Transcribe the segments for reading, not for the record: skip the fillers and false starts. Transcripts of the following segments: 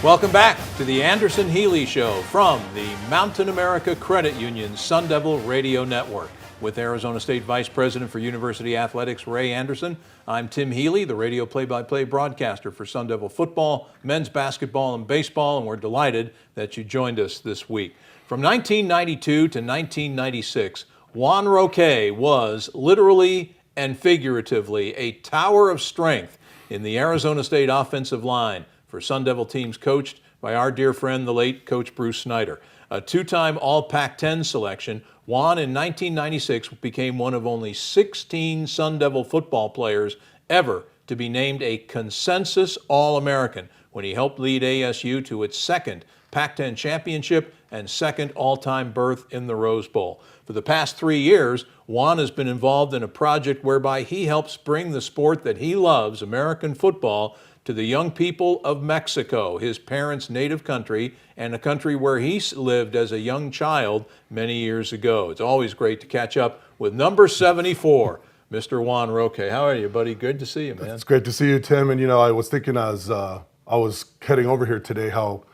Welcome back to the Anderson-Healey Show from the Mountain America Credit Union Sun Devil Radio Network. With Arizona State Vice President for University Athletics, Ray Anderson, I'm Tim Healey, the radio play-by-play broadcaster for Sun Devil football, men's basketball, and baseball, and we're delighted that you joined us this week. From 1992 to 1996, Juan Roque was literally and figuratively a tower of strength in the Arizona State offensive line for Sun Devil teams coached by our dear friend, the late Coach Bruce Snyder. A two-time All-Pac-10 selection, Juan in 1996 became one of only 16 Sun Devil football players ever to be named a consensus All-American when he helped lead ASU to its second Pac-10 championship and second all-time berth in the Rose Bowl. For the past 3 years, Juan has been involved in a project whereby he helps bring the sport that he loves, American football, to the young people of Mexico, his parents' native country, and a country where he lived as a young child many years ago. It's always great to catch up with number 74, Mr. Juan Roque. How are you, buddy? Good to see you, man. It's great to see you, Tim. And, I was thinking as I was heading over here today how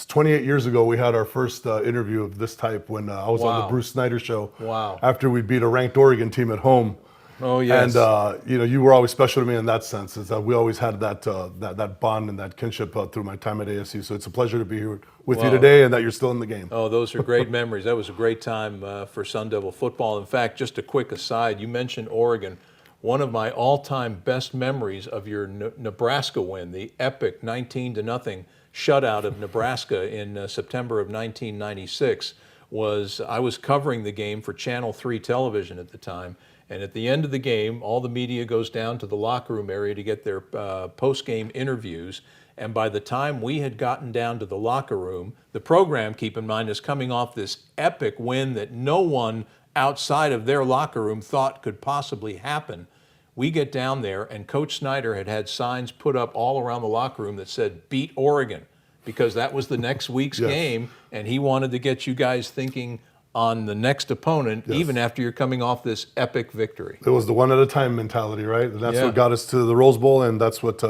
28 years ago we had our first interview of this type when I was on the Bruce Snyder show. Wow. After we beat a ranked Oregon team at home. Oh, yes. And, you were always special to me in that sense, is that we always had that bond and that kinship through my time at ASU. So it's a pleasure to be here with you today and that you're still in the game. Oh, those are great memories. That was a great time for Sun Devil football. In fact, just a quick aside, you mentioned Oregon. One of my all-time best memories of your Nebraska win, the epic 19-0 shutout of Nebraska in September of 1996, was I was covering the game for Channel 3 television at the time. And at the end of the game, all the media goes down to the locker room area to get their post-game interviews. And by the time we had gotten down to the locker room, the program, keep in mind, is coming off this epic win that no one outside of their locker room thought could possibly happen. We get down there, and Coach Snyder had signs put up all around the locker room that said, "Beat Oregon," because that was the next week's game, and he wanted to get you guys thinking on the next opponent, even after you're coming off this epic victory. It was the one-at-a-time mentality, right? And that's what got us to the Rose Bowl, and that's what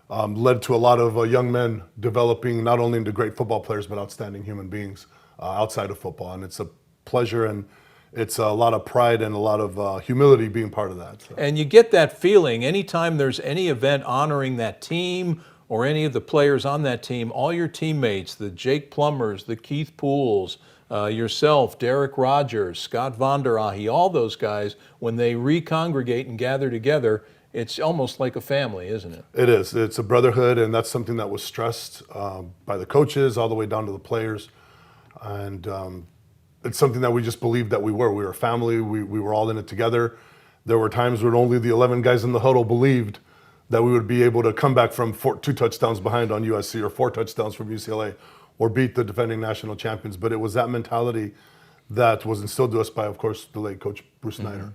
led to a lot of young men developing not only into great football players, but outstanding human beings outside of football. And it's a pleasure, and it's a lot of pride and a lot of humility being part of that. So. And you get that feeling anytime there's any event honoring that team or any of the players on that team, all your teammates, the Jake Plumbers, the Keith Pools, yourself, Derek Rogers, Scott Vonderahi, all those guys, when they recongregate and gather together, it's almost like a family, isn't it? It is. It's a brotherhood, and that's something that was stressed by the coaches all the way down to the players. And it's something that we just believed that we were. We were a family. We were all in it together. There were times when only the 11 guys in the huddle believed that we would be able to come back from 2 touchdowns behind on USC or 4 touchdowns from UCLA. Or beat the defending national champions. But it was that mentality that was instilled to us by, of course, the late Coach Bruce Snyder.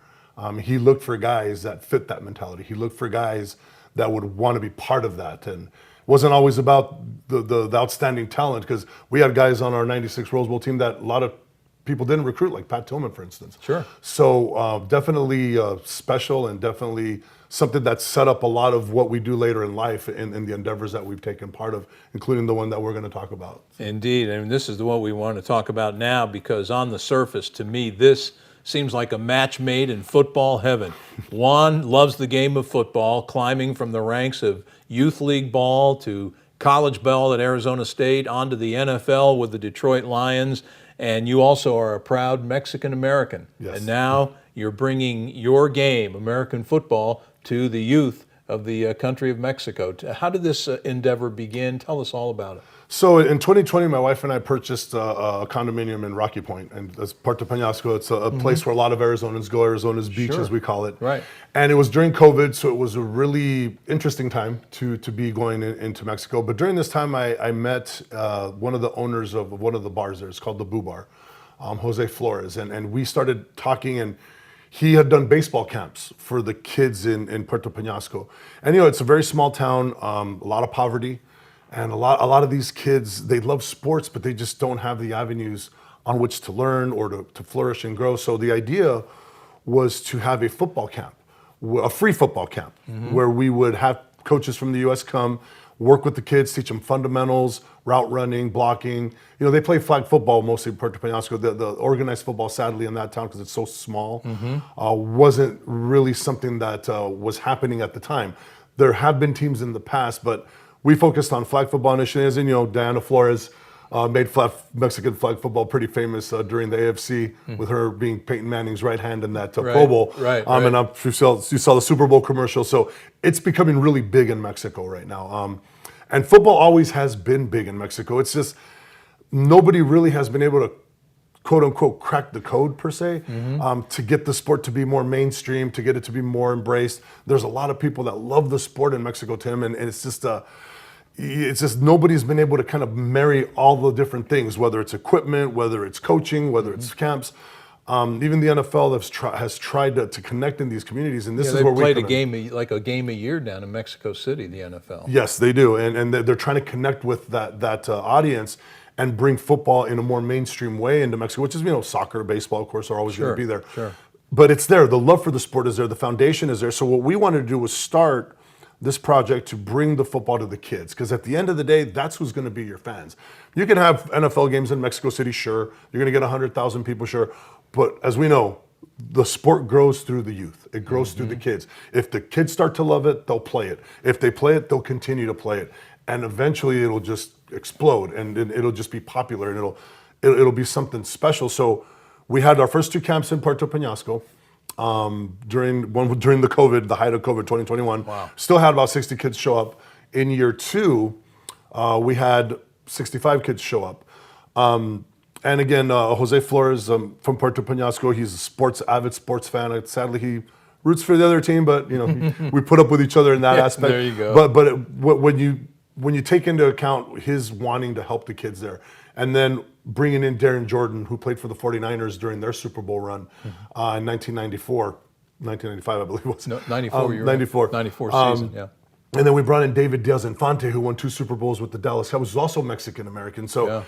He looked for guys that fit that mentality. He looked for guys that would want to be part of that. And it wasn't always about the outstanding talent, because we had guys on our 96 Rose Bowl team that a lot of people didn't recruit, like Pat Tillman, for instance. Sure. So definitely special, and definitely something that set up a lot of what we do later in life in the endeavors that we've taken part of, including the one that we're going to talk about. Indeed, and this is the one we want to talk about now, because on the surface, to me, this seems like a match made in football heaven. Juan loves the game of football, climbing from the ranks of youth league ball to college ball at Arizona State, onto the NFL with the Detroit Lions, and you also are a proud Mexican-American. Yes. And now you're bringing your game, American football, to the youth of the country of Mexico. How did this endeavor begin? Tell us all about it. So in 2020, my wife and I purchased a condominium in Rocky Point, and that's Puerto Peñasco. It's a place where a lot of Arizonans go, Arizona's beach, as we call it. Right. And it was during COVID, so it was a really interesting time to be going into Mexico. But during this time, I met one of the owners of one of the bars there. It's called the Boo Bar, Jose Flores, and we started talking, and he had done baseball camps for the kids in Puerto Peñasco. And it's a very small town, a lot of poverty, and a lot of these kids, they love sports, but they just don't have the avenues on which to learn or to flourish and grow. So the idea was to have a football camp, a free football camp, where we would have coaches from the U.S. come. work with the kids, teach them fundamentals, route running, blocking. They play flag football mostly in Puerto Peñasco. The organized football, sadly, in that town, because it's so small, wasn't really something that was happening at the time. There have been teams in the past, but we focused on flag football initiatives, and Diana Flores made Mexican flag football pretty famous during the AFC with her being Peyton Manning's right hand in that Pro Bowl. Right. And you saw the Super Bowl commercial. So it's becoming really big in Mexico right now. And football always has been big in Mexico. It's just nobody really has been able to, quote unquote, crack the code per se, to get the sport to be more mainstream, to get it to be more embraced. There's a lot of people that love the sport in Mexico, Tim, and it's just nobody's been able to kind of marry all the different things, whether it's equipment, whether it's coaching, whether it's camps. Even the NFL has tried to connect in these communities, and this is where we played a game a year down in Mexico City, the NFL. Yes, they do, and they're trying to connect with that audience and bring football in a more mainstream way into Mexico, which is, soccer, baseball, of course, are always going to be there. Sure. But it's there. The love for the sport is there. The foundation is there. So what we wanted to do was start this project to bring the football to the kids, because at the end of the day, that's who's going to be your fans. You can have NFL games in Mexico City, sure. You're going to get 100,000 people, sure. But as we know, the sport grows through the youth. It grows through the kids. If the kids start to love it, they'll play it. If they play it, they'll continue to play it. And eventually it'll just explode, and it'll just be popular, and it'll be something special. So we had our first 2 camps in Puerto Peñasco during the COVID, the height of COVID, 2021. Wow. Still had about 60 kids show up. In year 2, we had 65 kids show up. And again, Jose Flores from Puerto Peñasco, he's a avid sports fan. Sadly, he roots for the other team, but we put up with each other in that aspect. There you go. But when you take into account his wanting to help the kids there, and then bringing in Darren Jordan, who played for the 49ers during their Super Bowl run in 1995, I believe it was. No, 94, you're 94. right. 94 season, yeah. And then we brought in David Diaz-Infante, who won 2 Super Bowls with the Dallas Cowboys, who's also Mexican-American. So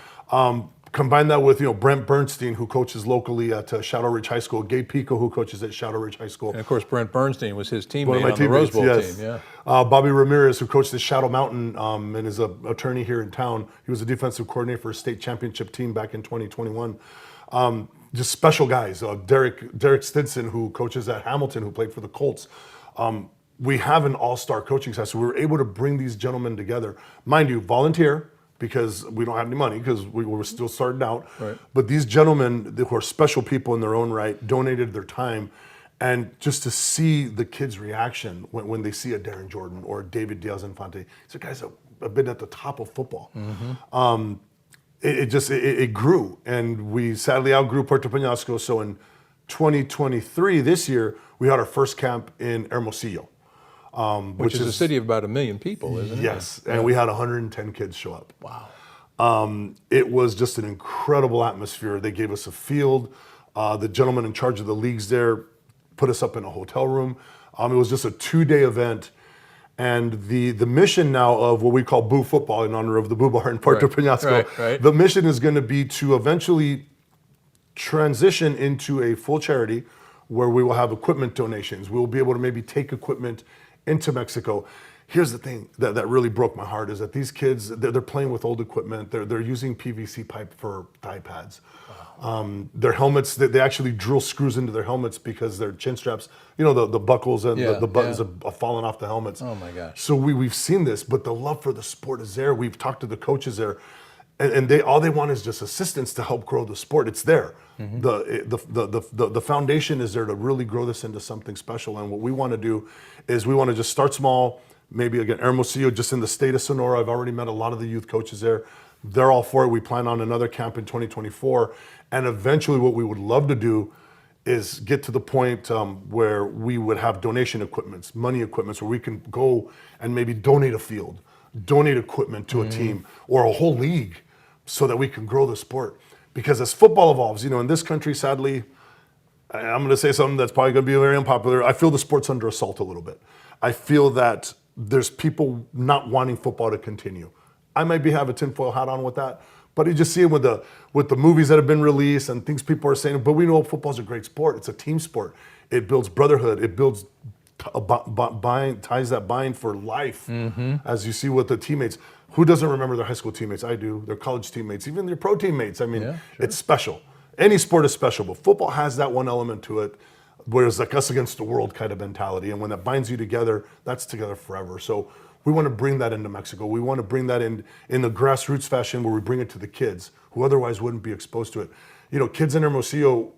combine that with Brent Bernstein, who coaches locally at Shadow Ridge High School, Gabe Pico, who coaches at Shadow Ridge High School. And of course, Brent Bernstein was his teammate One of my on the Rose Bowl yes. team. Yeah. Bobby Ramirez, who coached at Shadow Mountain and is an attorney here in town. He was a defensive coordinator for a state championship team back in 2021. Just special guys. Derek Stinson, who coaches at Hamilton, who played for the Colts. We have an all-star coaching staff, so we were able to bring these gentlemen together. Mind you, volunteer, because we don't have any money, because we were still starting out. Right. But these gentlemen, who are special people in their own right, donated their time. And just to see the kids' reaction when they see a Darren Jordan or a David Diaz-Infante, these are guys that have been at the top of football. It grew, and we sadly outgrew Puerto Peñasco. So in 2023, this year, we had our first camp in Hermosillo. Which is a city of about 1 million people, isn't it? Yes, and we had 110 kids show up. Wow. It was just an incredible atmosphere. They gave us a field. The gentleman in charge of the leagues there put us up in a hotel room. It was just a 2-day event. And the mission now of what we call Boo Football, in honor of the Boo Bar in Puerto Peñasco, right. The mission is going to be to eventually transition into a full charity where we will have equipment donations. We will be able to maybe take equipment into Mexico. Here's the thing that really broke my heart is that these kids, they're playing with old equipment. They're using PVC pipe for thigh pads. Wow. Their helmets, they actually drill screws into their helmets because their chin straps, the buckles and the buttons have fallen off the helmets. Oh my gosh. So we've seen this, but the love for the sport is there. We've talked to the coaches there. And all they want is just assistance to help grow the sport. It's there. The foundation is there to really grow this into something special. And what we want to do is we want to just start small. Maybe again, Hermosillo, just in the state of Sonora. I've already met a lot of the youth coaches there. They're all for it. We plan on another camp in 2024. And eventually what we would love to do is get to the point where we would have donation equipments, money equipments, where we can go and maybe donate a field, donate equipment to a team or a whole league so that we can grow the sport. Because as football evolves, in this country, sadly, I'm going to say something that's probably going to be very unpopular. I feel the sport's under assault a little bit. I feel that there's people not wanting football to continue. I might have a tinfoil hat on with that, but you just see it with the movies that have been released and things people are saying. But we know football's a great sport. It's a team sport. It builds brotherhood. It builds ties that bind for life, as you see with the teammates. Who doesn't remember their high school teammates? I do. Their college teammates, even their pro teammates. I mean, Yeah, sure. It's special. Any sport is special, but football has that one element to it, where it's like us against the world kind of mentality. And when that binds you together, that's together forever. So we want to bring that into Mexico. We want to bring that in the grassroots fashion, where we bring it to the kids who otherwise wouldn't be exposed to it. You know, kids in Hermosillo,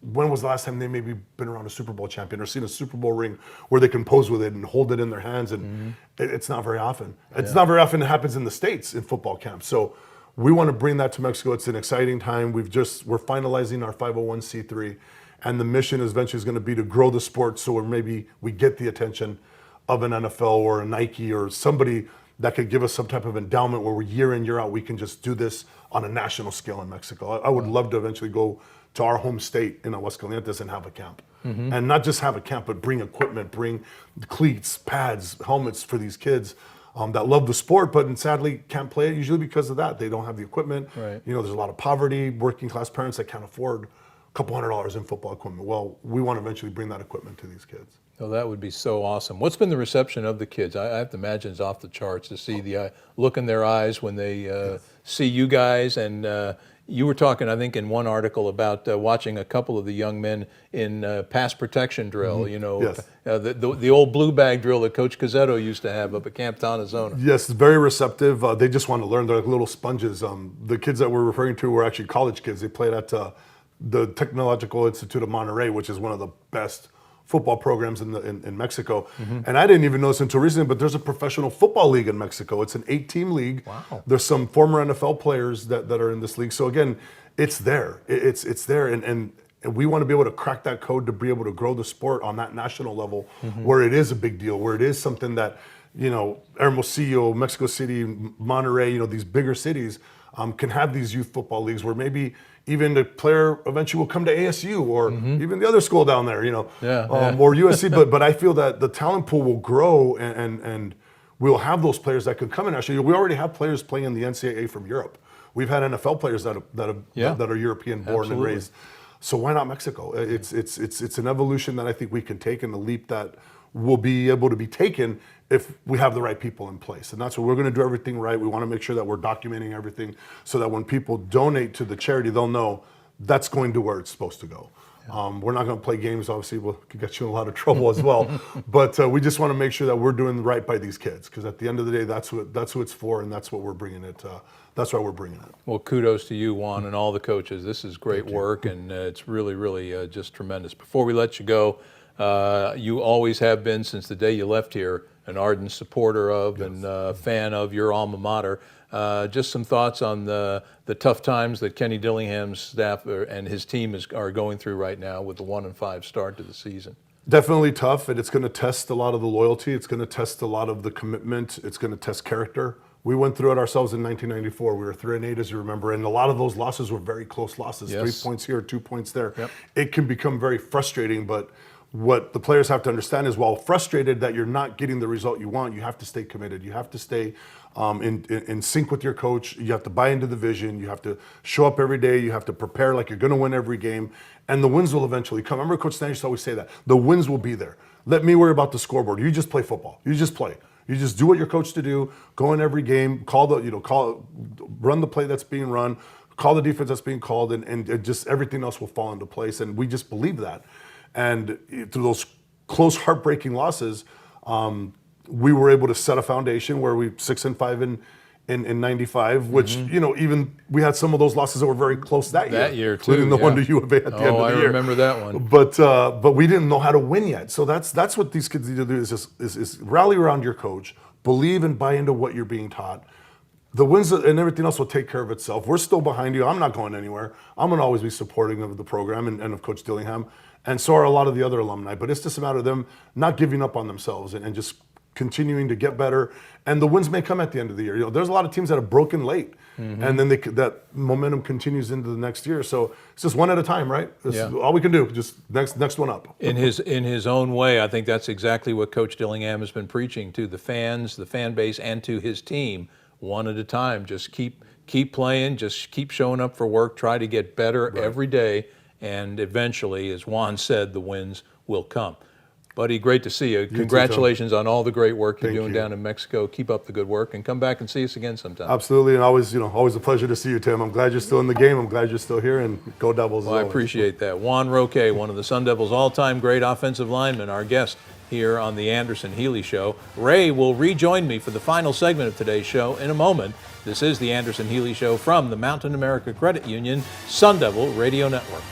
when was the last time they maybe been around a Super Bowl champion or seen a Super Bowl ring where they can pose with it and hold it in their hands? And it's not very often. It's not very often it happens in the States in football camps. So we want to bring that to Mexico. It's an exciting time. We're finalizing our 501c3, and the mission eventually is going to be to grow the sport, so maybe we get the attention of an NFL or a Nike or somebody that could give us some type of endowment where year in, year out, we can just do this on a national scale in Mexico. I would love to eventually go to our home state in Aguascalientes and have a camp. And not just have a camp, but bring equipment, bring cleats, pads, helmets for these kids that love the sport, but sadly can't play it usually because of that. They don't have the equipment. Right. You know, there's a lot of poverty, working class parents that can't afford a couple $100 in football equipment. Well, we want to eventually bring that equipment to these kids. Oh, that would be so awesome. What's been the reception of the kids? I have to imagine it's off the charts to see the look in their eyes when they see you guys. And you were talking, I think, in one article about watching a couple of the young men in pass protection drill. You know, Yes. the old blue bag drill that Coach Cazzetto used to have up at Camp Tonazona. Yes, very receptive. They just want to learn. They're like little sponges. The kids that we're referring to were actually college kids. They played at the Technological Institute of Monterrey, which is one of the best football programs in Mexico. And I didn't even know this until recently, but there's a professional football league in Mexico. It's an 8-team league. Wow. There's some former NFL players that are in this league. So again, it's there. It's there. And we want to be able to crack that code to be able to grow the sport on that national level, where it is a big deal, where it is something that, you know, Hermosillo, Mexico City, Monterrey, you know, these bigger cities can have these youth football leagues where maybe even the player eventually will come to ASU or even the other school down there, you know, or USC. But I feel that the talent pool will grow and we'll have those players that could come in. Actually, we already have players playing in the NCAA from Europe. We've had NFL players that are European born Absolutely. and raised. So why not Mexico? It's an evolution that I think we can take, and a leap that will be able to be taken if we have the right people in place. And that's what we're going to do, everything right. We want to make sure that we're documenting everything so that when people donate to the charity, they'll know that's going to where it's supposed to go. We're not going to play games, obviously, we'll get you in a lot of trouble as well. But we just want to make sure that we're doing right by these kids, because at the end of the day, that's who it's for, and that's what we're bringing it. That's why we're bringing it. Well, kudos to you, Juan, and all the coaches. This is great work, and it's really, really just tremendous. Before we let you go, you always have been, since the day you left here, an ardent supporter of and fan of your alma mater. Just some thoughts on the tough times that Kenny Dillingham's staff and his team are going through right now with the 1-5 start to the season. Definitely tough, and it's going to test a lot of the loyalty. It's going to test a lot of the commitment. It's going to test character. We went through it ourselves in 1994. We were 3-8, as you remember, and a lot of those losses were very close losses. Yes. 3 points here, 2 points there. Yep. It can become very frustrating, but what the players have to understand is, while frustrated that you're not getting the result you want, you have to stay committed. You have to stay in sync with your coach. You have to buy into the vision. You have to show up every day. You have to prepare like you're going to win every game, and the wins will eventually come. Remember, Coach Stan used to always say that. The wins will be there. Let me worry about the scoreboard. You just play football. You just play. You just do what you're coached to do. Go in every game. Run the play that's being run. Call the defense that's being called, and just everything else will fall into place. And we just believe that. And through those close, heartbreaking losses, we were able to set a foundation where we 6-5 in 95, which, even we had some of those losses that were very close that year. That year too, including the one to U of A at the end of the year. I remember that one. But we didn't know how to win yet. So that's what these kids need to do is rally around your coach, believe and buy into what you're being taught. The wins and everything else will take care of itself. We're still behind you. I'm not going anywhere. I'm going to always be supporting of the program and of Coach Dillingham. And so are a lot of the other alumni. But it's just a matter of them not giving up on themselves and just continuing to get better. And the wins may come at the end of the year. There's a lot of teams that have broken late. And then that momentum continues into the next year. So it's just one at a time, right? All we can do, just next one up. In his own way, I think that's exactly what Coach Dillingham has been preaching to the fans, the fan base, and to his team. One at a time. Just keep playing. Just keep showing up for work. Try to get better every day. And eventually, as Juan said, the wins will come. Buddy, great to see you. too, Congratulations on all the great work you're Thank doing you. down in Mexico. Keep up the good work and come back and see us again sometime. Absolutely, and always, always a pleasure to see you, Tim. I'm glad you're still in the game. I'm glad you're still here, and go Devils. Well, I appreciate that. Juan Roque, one of the Sun Devils' all-time great offensive linemen, our guest here on the Anderson Healey Show. Ray will rejoin me for the final segment of today's show in a moment. This is the Anderson Healey Show from the Mountain America Credit Union Sun Devil Radio Network.